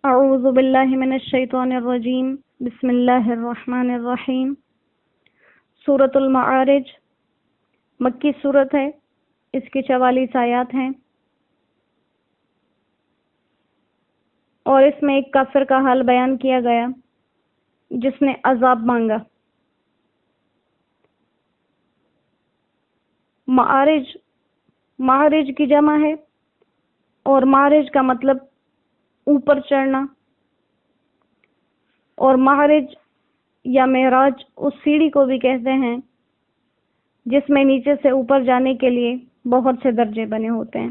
اعوذ باللہ من الشیطان الرجیم بسم اللہ الرحمن الرحیم۔ سورۃ المعارج مکی صورت ہے، اس کی 44 آیات ہیں، اور اس میں ایک کافر کا حال بیان کیا گیا جس نے عذاب مانگا۔ معارج کی جمع ہے، اور معارج کا مطلب اوپر چڑھنا، اور معارج یا معراج اس سیڑھی کو بھی کہتے ہیں جس میں نیچے سے اوپر جانے کے لیے بہت سے درجے بنے ہوتے ہیں،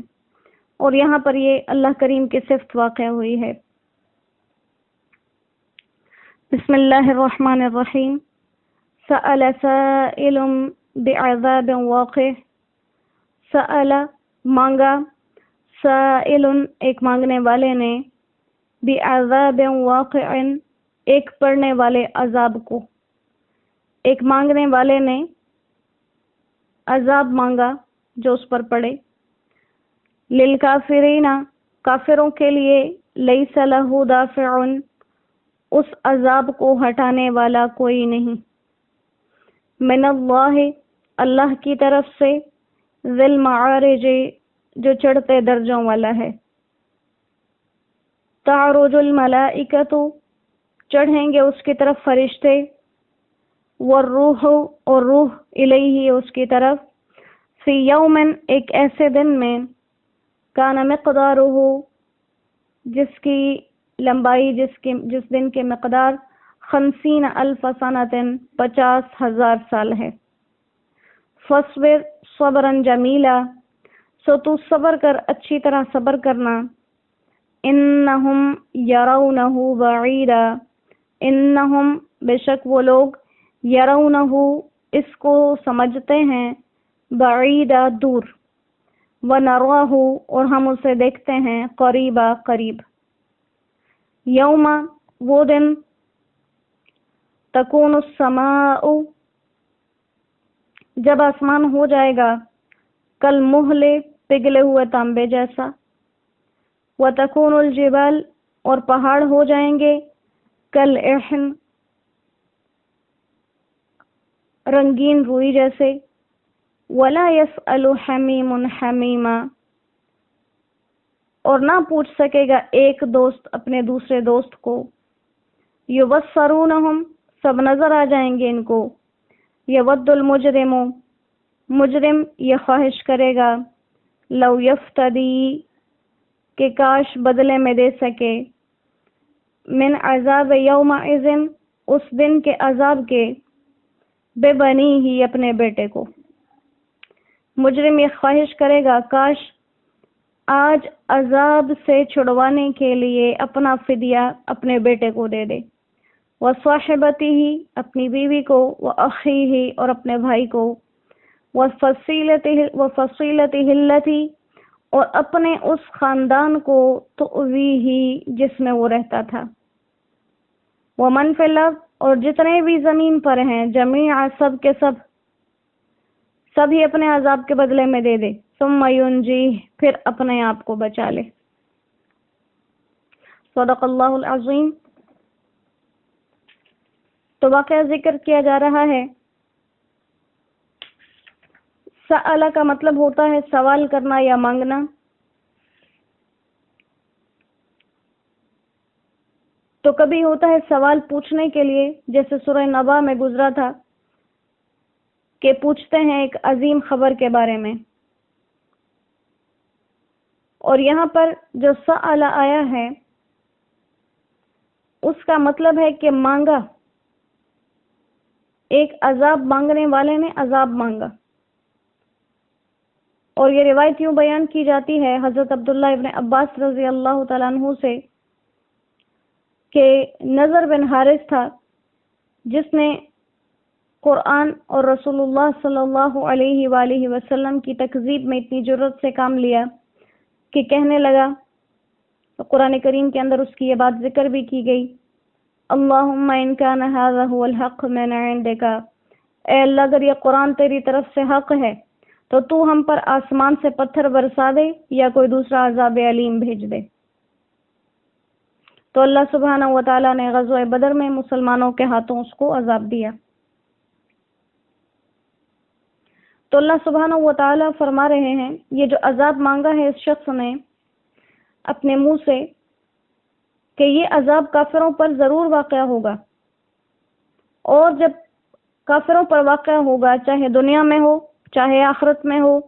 اور یہاں پر یہ اللہ کریم کی صفت واقع ہوئی ہے۔ بسم اللہ الرحمن الرحیم۔ سأل سائل بعذاب واقع۔ سأل مانگا، سائل ایک مانگنے والے نے، بعذاب واقع ایک پڑنے والے عذاب کو، ایک مانگنے والے نے عذاب مانگا جو اس پر پڑے۔ للکافرین کافروں کے لیے، لیس لہ دافع اس عذاب کو ہٹانے والا کوئی نہیں، من اللہ اللہ کی طرف سے، ذی المعارج جو چڑھتے درجوں والا ہے۔ تعرج الملائکۃ چڑھیں گے اس کی طرف فرشتے، والروح اور روح الیہ اس کی طرف، فی یوم ایک ایسے دن میں، کان مقدارہ جس کی لمبائی، جس دن کے مقدار 50,000 سنۃ 50,000 سال ہے۔ فاصبر صبرا جمیلا سو تو صبر کر، اچھی طرح صبر کرنا۔ انہم یرونہ بعیدا انہم بے شک وہ لوگ، یرونہ اس کو سمجھتے ہیں، بعیدا دور، ونراہ اور ہم اسے دیکھتے ہیں، قریبا قریب۔ یوم وہ دن، تکون السماء جب آسمان ہو جائے گا، کالمہل پگھلے ہوئے تانبے جیسا، وتکون الجبال اور پہاڑ ہو جائیں گے، کالعہن رنگین روئی جیسے، ولا یسأل حمیم حمیما اور نہ پوچھ سکے گا ایک دوست اپنے دوسرے دوست کو، یبصرونہم سب نظر آ جائیں گے ان کو، یود المجرم مجرم یہ خواہش کرے گا، لو یفتدی کہ کاش بدلے میں دے سکے، من عذاب یومئذ اس دن کے عذاب کے، بے بنی ہی اپنے بیٹے کو۔ مجرم یہ خواہش کرے گا کاش آج عذاب سے چھڑوانے کے لیے اپنا فدیہ اپنے بیٹے کو دے دے، وصاحبتہ اپنی بیوی کو، واخیہ اور اپنے بھائی کو، وفصیلتہ التی اور اپنے اس خاندان کو، تؤویہ جس میں وہ رہتا تھا، ومن فی الارض اور جتنے بھی زمین پر ہیں، جمیعا سب کے سب ہی اپنے عذاب کے بدلے میں دے دے، ثم ینجیہ پھر اپنے آپ کو بچا لے۔ صدق اللہ العظیم۔ تو واقعہ ذکر کیا جا رہا ہے، سألہ کا مطلب ہوتا ہے سوال کرنا یا مانگنا، تو کبھی ہوتا ہے سوال پوچھنے کے لیے، جیسے سورہ نبا میں گزرا تھا کہ پوچھتے ہیں ایک عظیم خبر کے بارے میں، اور یہاں پر جو سألہ آیا ہے اس کا مطلب ہے کہ مانگا، ایک عذاب مانگنے والے نے عذاب مانگا۔ اور یہ روایت یوں بیان کی جاتی ہے حضرت عبداللہ ابن عباس رضی اللہ تعالیٰ عنہ سے کہ نضر بن حارث تھا جس نے قرآن اور رسول اللہ صلی اللہ علیہ وآلہ وسلم کی تکذیب میں اتنی جرت سے کام لیا کہ کہنے لگا، قرآن کریم کے اندر اس کی یہ بات ذکر بھی کی گئی، اللہم ان کان ھذا ھو الحق من عندک، اے اللہ اگر یہ قرآن تیری طرف سے حق ہے تو تو ہم پر آسمان سے پتھر برسا دے یا کوئی دوسرا عذاب علیم بھیج دے۔ تو اللہ سبحانہ و تعالیٰ نے غزوہ بدر میں مسلمانوں کے ہاتھوں اس کو عذاب دیا۔ تو اللہ سبحانہ و تعالیٰ فرما رہے ہیں یہ جو عذاب مانگا ہے اس شخص نے اپنے منہ سے کہ یہ عذاب کافروں پر ضرور واقع ہوگا، اور جب کافروں پر واقع ہوگا، چاہے دنیا میں ہو چاہے آخرت میں ہو،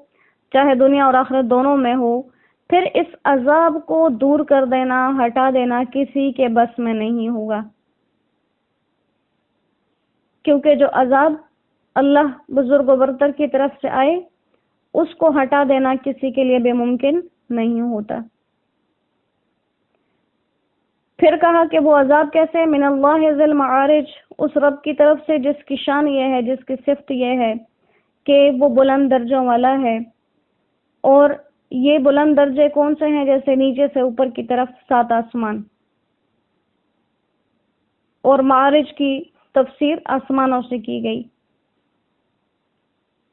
چاہے دنیا اور آخرت دونوں میں ہو، پھر اس عذاب کو دور کر دینا، ہٹا دینا کسی کے بس میں نہیں ہوگا، کیونکہ جو عذاب اللہ بزرگ و برتر کی طرف سے آئے اس کو ہٹا دینا کسی کے لیے بھی ممکن نہیں ہوتا۔ پھر کہا کہ وہ عذاب کیسے؟ من اللہ ذی المعارج، اس رب کی طرف سے جس کی شان یہ ہے، جس کی صفت یہ ہے کہ وہ بلند درجوں والا ہے، اور یہ بلند درجے کون سے ہیں؟ جیسے نیچے سے اوپر کی طرف 7 آسمان، اور معارج کی تفسیر آسمانوں سے کی گئی،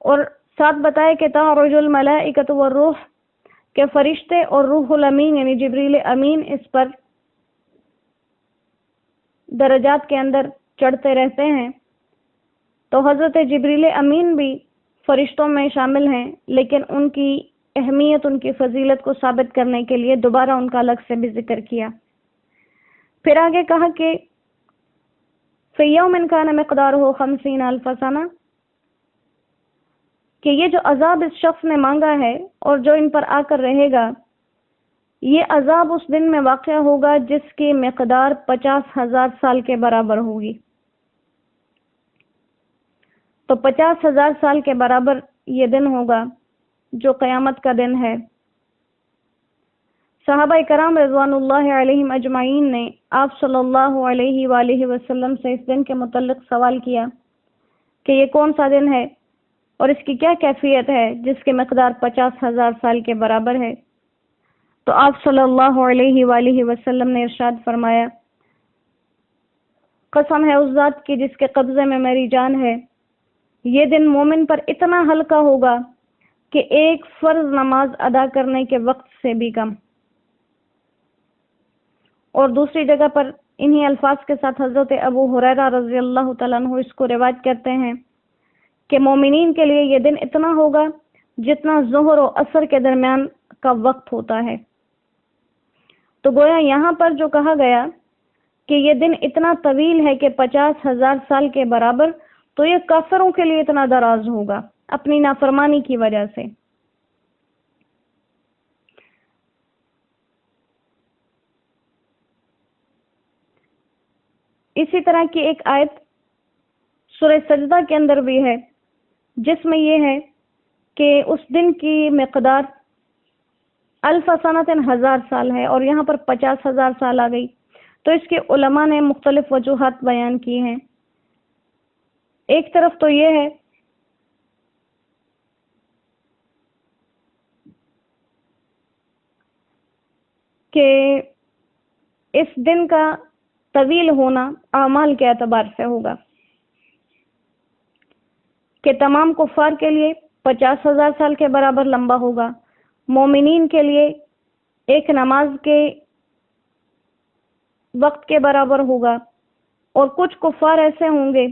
اور ساتھ بتائے کہ تعرج الملائکۃ والروح، کہ فرشتے اور روح الامین یعنی جبریل امین اس پر درجات کے اندر چڑھتے رہتے ہیں۔ تو حضرت جبریل امین بھی فرشتوں میں شامل ہیں، لیکن ان کی اہمیت، ان کی فضیلت کو ثابت کرنے کے لیے دوبارہ ان کا الگ سے بھی ذکر کیا۔ پھر آگے کہا کہ فی یوم کان مقدارہ 50,000 سنہ، کہ یہ جو عذاب اس شخص نے مانگا ہے اور جو ان پر آ کر رہے گا، یہ عذاب اس دن میں واقع ہوگا جس کی مقدار 50,000 سال کے برابر ہوگی۔ تو 50,000 سال کے برابر یہ دن ہوگا جو قیامت کا دن ہے۔ صحابہ کرام رضوان اللہ علیہم اجمعین نے آپ صلی اللہ علیہ وآلہ وسلم سے اس دن کے متعلق سوال کیا کہ یہ کون سا دن ہے اور اس کی کیا کیفیت ہے جس کی مقدار 50,000 سال کے برابر ہے؟ تو آپ صلی اللہ علیہ وآلہ وسلم نے ارشاد فرمایا، قسم ہے اس ذات کی جس کے قبضے میں میری جان ہے، یہ دن مومن پر اتنا ہلکا ہوگا کہ ایک فرض نماز ادا کرنے کے وقت سے بھی کم۔ اور دوسری جگہ پر انہی الفاظ کے ساتھ حضرت ابو ہریرہ رضی اللہ تعالیٰ عنہ اس کو روایت کرتے ہیں کہ مومنین کے لیے یہ دن اتنا ہوگا جتنا ظہر و عصر کے درمیان کا وقت ہوتا ہے۔ تو گویا یہاں پر جو کہا گیا کہ یہ دن اتنا طویل ہے کہ 50,000 سال کے برابر، تو یہ کافروں کے لیے اتنا دراز ہوگا اپنی نافرمانی کی وجہ سے۔ اسی طرح کی ایک آیت سورہ سجدہ کے اندر بھی ہے جس میں یہ ہے کہ اس دن کی مقدار 1000 سنۃ 1000 سال ہے، اور یہاں پر 50,000 سال آ گئی۔ تو اس کے علماء نے مختلف وجوہات بیان کی ہیں۔ ایک طرف تو یہ ہے کہ اس دن کا طویل ہونا اعمال کے اعتبار سے ہوگا، کہ تمام کفار کے لیے 50,000 سال کے برابر لمبا ہوگا، مومنین کے لیے ایک نماز کے وقت کے برابر ہوگا، اور کچھ کفار ایسے ہوں گے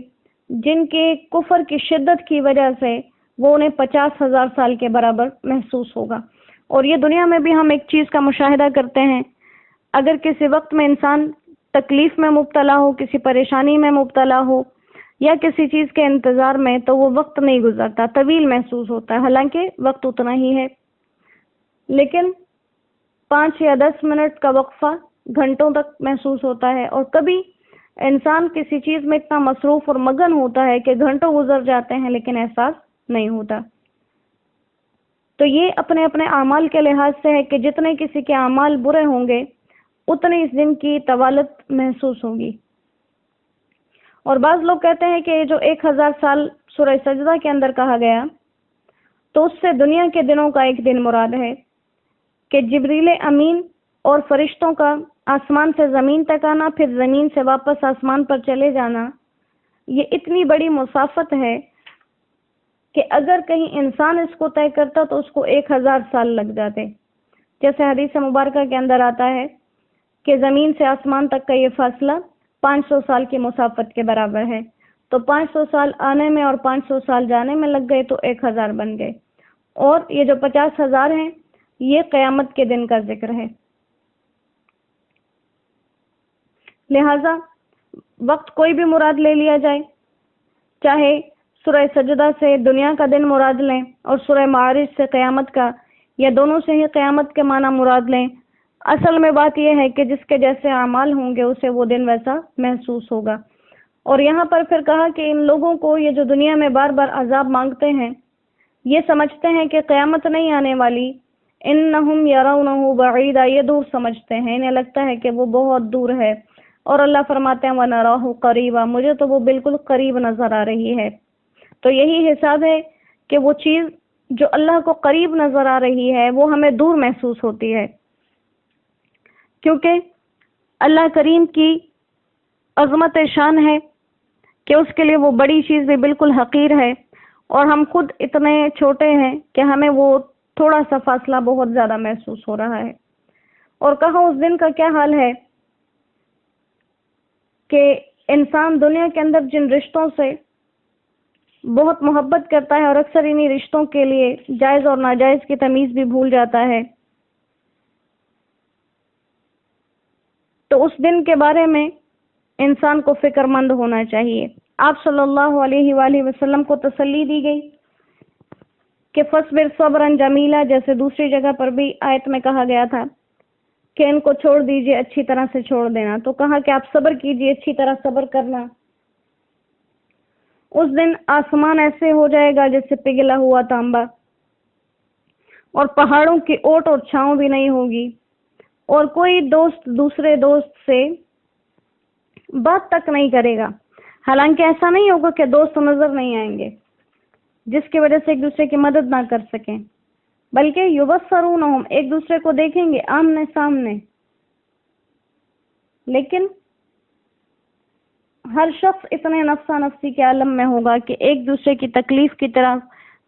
جن کے کفر کی شدت کی وجہ سے وہ انہیں 50,000 سال کے برابر محسوس ہوگا۔ اور یہ دنیا میں بھی ہم ایک چیز کا مشاہدہ کرتے ہیں، اگر کسی وقت میں انسان تکلیف میں مبتلا ہو، کسی پریشانی میں مبتلا ہو یا کسی چیز کے انتظار میں، تو وہ وقت نہیں گزرتا، طویل محسوس ہوتا ہے، حالانکہ وقت اتنا ہی ہے، لیکن 5 یا 10 منٹ کا وقفہ گھنٹوں تک محسوس ہوتا ہے۔ اور کبھی انسان کسی چیز میں اتنا مصروف اور مگن ہوتا ہے کہ گھنٹوں گزر جاتے ہیں لیکن احساس نہیں ہوتا۔ تو یہ اپنے اپنے اعمال کے لحاظ سے ہے کہ جتنے کسی کے اعمال برے ہوں گے اتنے اس دن کی طوالت محسوس ہوگی۔ اور بعض لوگ کہتے ہیں کہ جو 1000 سال سورہ سجدہ کے اندر کہا گیا تو اس سے دنیا کے دنوں کا ایک دن مراد ہے، کہ جبریل امین اور فرشتوں کا آسمان سے زمین تک آنا، پھر زمین سے واپس آسمان پر چلے جانا، یہ اتنی بڑی مسافت ہے کہ اگر کہیں انسان اس کو طے کرتا تو اس کو 1000 سال لگ جاتے۔ جیسے حدیث مبارکہ کے اندر آتا ہے کہ زمین سے آسمان تک کا یہ فاصلہ 500 سال کی مسافت کے برابر ہے، تو 500 سال آنے میں اور 500 سال جانے میں لگ گئے تو 1000 بن گئے، اور یہ جو 50,000 ہیں یہ قیامت کے دن کا ذکر ہے۔ لہذا وقت کوئی بھی مراد لے لیا جائے، چاہے سورہ سجدہ سے دنیا کا دن مراد لیں اور سورہ معارج سے قیامت کا، یا دونوں سے ہی قیامت کے معنی مراد لیں، اصل میں بات یہ ہے کہ جس کے جیسے اعمال ہوں گے اسے وہ دن ویسا محسوس ہوگا۔ اور یہاں پر پھر کہا کہ ان لوگوں کو یہ جو دنیا میں بار بار عذاب مانگتے ہیں، یہ سمجھتے ہیں کہ قیامت نہیں آنے والی، انہم یرونہ بعیدا، یہ دور سمجھتے ہیں، انہیں لگتا ہے کہ وہ بہت دور ہے، اور اللہ فرماتے ہیں وَنَرَاهُ قَرِيبًا، مجھے تو وہ بالکل قریب نظر آ رہی ہے۔ تو یہی حساب ہے کہ وہ چیز جو اللہ کو قریب نظر آ رہی ہے وہ ہمیں دور محسوس ہوتی ہے، کیونکہ اللہ کریم کی عظمت شان ہے کہ اس کے لیے وہ بڑی چیز بھی بالکل حقیر ہے، اور ہم خود اتنے چھوٹے ہیں کہ ہمیں وہ تھوڑا سا فاصلہ بہت زیادہ محسوس ہو رہا ہے۔ اور کہاں اس دن کا کیا حال ہے کہ انسان دنیا کے اندر جن رشتوں سے بہت محبت کرتا ہے اور اکثر انہی رشتوں کے لیے جائز اور ناجائز کی تمیز بھی بھول جاتا ہے، تو اس دن کے بارے میں انسان کو فکر مند ہونا چاہیے۔ آپ صلی اللہ علیہ وآلہ وسلم کو تسلی دی گئی کہ فَاصْبِرْ صَبْرًا جَمِيلًا، جیسے دوسری جگہ پر بھی آیت میں کہا گیا تھا کہ ان کو چھوڑ دیجئے، اچھی طرح سے چھوڑ دینا، تو کہا کہ آپ صبر کیجئے، اچھی طرح صبر کرنا۔ اس دن آسمان ایسے ہو جائے گا جیسے پگھلا ہوا تانبا، اور پہاڑوں کی اوٹ اور چھاؤں بھی نہیں ہوگی، اور کوئی دوست دوسرے دوست سے بات تک نہیں کرے گا۔ حالانکہ ایسا نہیں ہوگا کہ دوست نظر نہیں آئیں گے جس کی وجہ سے ایک دوسرے کی مدد نہ کر سکیں، بلکہ یبصرونہم، ایک دوسرے کو دیکھیں گے آمنے سامنے، لیکن ہر شخص اتنے نفسا نفسی کے عالم میں ہوگا کہ ایک دوسرے کی تکلیف کی طرف،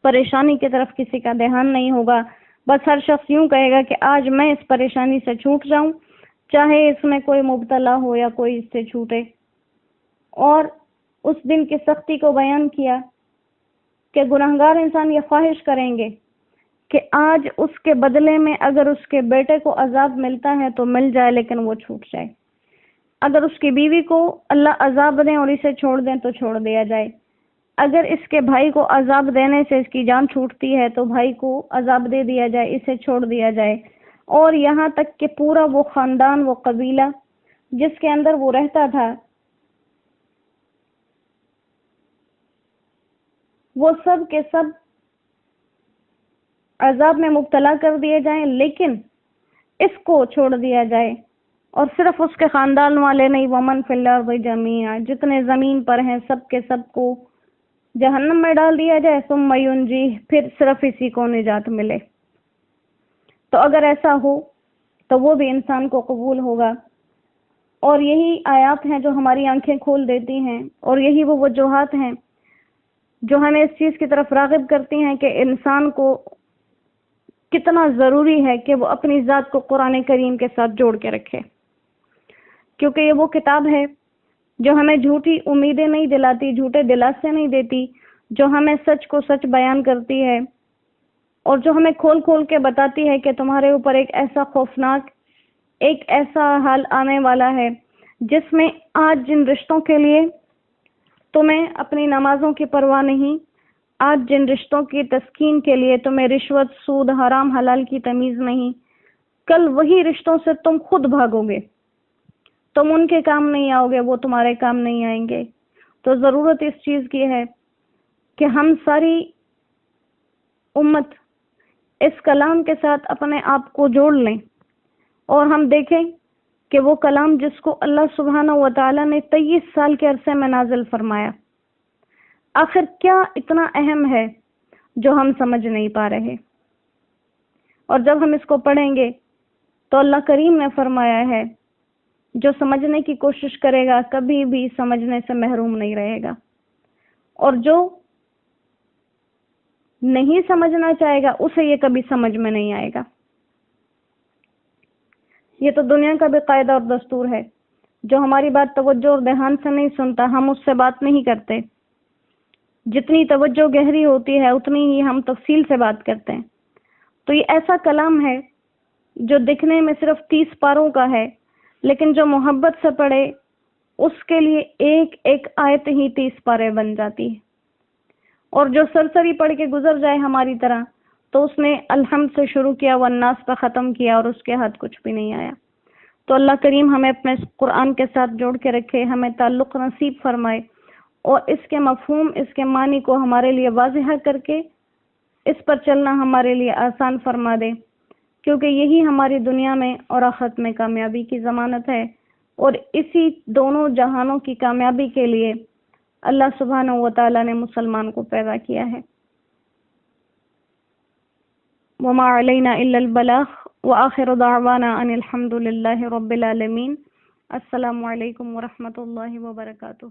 پریشانی کی طرف کسی کا دھیان نہیں ہوگا۔ بس ہر شخص یوں کہے گا کہ آج میں اس پریشانی سے چھوٹ جاؤں، چاہے اس میں کوئی مبتلا ہو یا کوئی اس سے چھوٹے۔ اور اس دن کی سختی کو بیان کیا کہ گناہگار انسان یہ خواہش کریں گے کہ آج اس کے بدلے میں اگر اس کے بیٹے کو عذاب ملتا ہے تو مل جائے، لیکن وہ چھوٹ جائے۔ اگر اس کی بیوی کو اللہ عذاب دیں اور اسے چھوڑ دیں تو چھوڑ دیا جائے۔ اگر اس کے بھائی کو عذاب دینے سے اس کی جان چھوٹتی ہے تو بھائی کو عذاب دے دیا جائے، اسے چھوڑ دیا جائے۔ اور یہاں تک کہ پورا وہ خاندان، وہ قبیلہ جس کے اندر وہ رہتا تھا، وہ سب کے سب عذاب میں مبتلا کر دیے جائیں، لیکن اس کو چھوڑ دیا جائے۔ اور صرف اس کے خاندان والے نہیں، ومن فی الارض جمیعا، جتنے زمین پر ہیں سب کے سب کو جہنم میں ڈال دیا جائے، ثم ینجیہ، پھر صرف اسی کو نجات ملے۔ تو اگر ایسا ہو تو وہ بھی انسان کو قبول ہوگا۔ اور یہی آیات ہیں جو ہماری آنکھیں کھول دیتی ہیں، اور یہی وہ وجوہات ہیں جو ہمیں اس چیز کی طرف راغب کرتی ہیں کہ انسان کو کتنا ضروری ہے کہ وہ اپنی ذات کو قرآن کریم کے ساتھ جوڑ کے رکھے، کیونکہ یہ وہ کتاب ہے جو ہمیں جھوٹی امیدیں نہیں دلاتی، جھوٹے دلاسے نہیں دیتی، جو ہمیں سچ کو سچ بیان کرتی ہے، اور جو ہمیں کھول کھول کے بتاتی ہے کہ تمہارے اوپر ایک ایسا خوفناک، ایک ایسا حال آنے والا ہے جس میں آج جن رشتوں کے لیے تمہیں اپنی نمازوں کی پرواہ نہیں، آج جن رشتوں کی تسکین کے لیے تمہیں رشوت، سود، حرام حلال کی تمیز نہیں، کل وہی رشتوں سے تم خود بھاگو گے، تم ان کے کام نہیں آؤ گے، وہ تمہارے کام نہیں آئیں گے۔ تو ضرورت اس چیز کی ہے کہ ہم ساری امت اس کلام کے ساتھ اپنے آپ کو جوڑ لیں، اور ہم دیکھیں کہ وہ کلام جس کو اللہ سبحانہ و تعالیٰ نے 23 سال کے عرصے میں نازل فرمایا، آخر کیا اتنا اہم ہے جو ہم سمجھ نہیں پا رہے۔ اور جب ہم اس کو پڑھیں گے تو اللہ کریم نے فرمایا ہے جو سمجھنے کی کوشش کرے گا کبھی بھی سمجھنے سے محروم نہیں رہے گا، اور جو نہیں سمجھنا چاہے گا اسے یہ کبھی سمجھ میں نہیں آئے گا۔ یہ تو دنیا کا بھی قاعدہ اور دستور ہے، جو ہماری بات توجہ اور دھیان سے نہیں سنتا ہم اس سے بات نہیں کرتے، جتنی توجہ گہری ہوتی ہے اتنی ہی ہم تفصیل سے بات کرتے ہیں۔ تو یہ ایسا کلام ہے جو دکھنے میں صرف 30 پاروں کا ہے، لیکن جو محبت سے پڑھے اس کے لیے ایک ایک آیت ہی 30 پارے بن جاتی ہے، اور جو سرسری پڑھ کے گزر جائے ہماری طرح تو اس نے الحمد سے شروع کیا والناس پہ ختم کیا اور اس کے ہاتھ کچھ بھی نہیں آیا۔ تو اللہ کریم ہمیں اپنے قرآن کے ساتھ جوڑ کے رکھے، ہمیں تعلق نصیب فرمائے، اور اس کے مفہوم، اس کے معنی کو ہمارے لیے واضح کر کے اس پر چلنا ہمارے لیے آسان فرما دے، کیونکہ یہی ہماری دنیا میں اور آخرت میں کامیابی کی ضمانت ہے، اور اسی دونوں جہانوں کی کامیابی کے لیے اللہ سبحانہ و تعالی نے مسلمان کو پیدا کیا ہے۔ وما علینا الا البلاغ وآخر دعوانا ان الحمد للہ رب العالمین۔ السلام علیکم ورحمۃ اللہ وبرکاتہ۔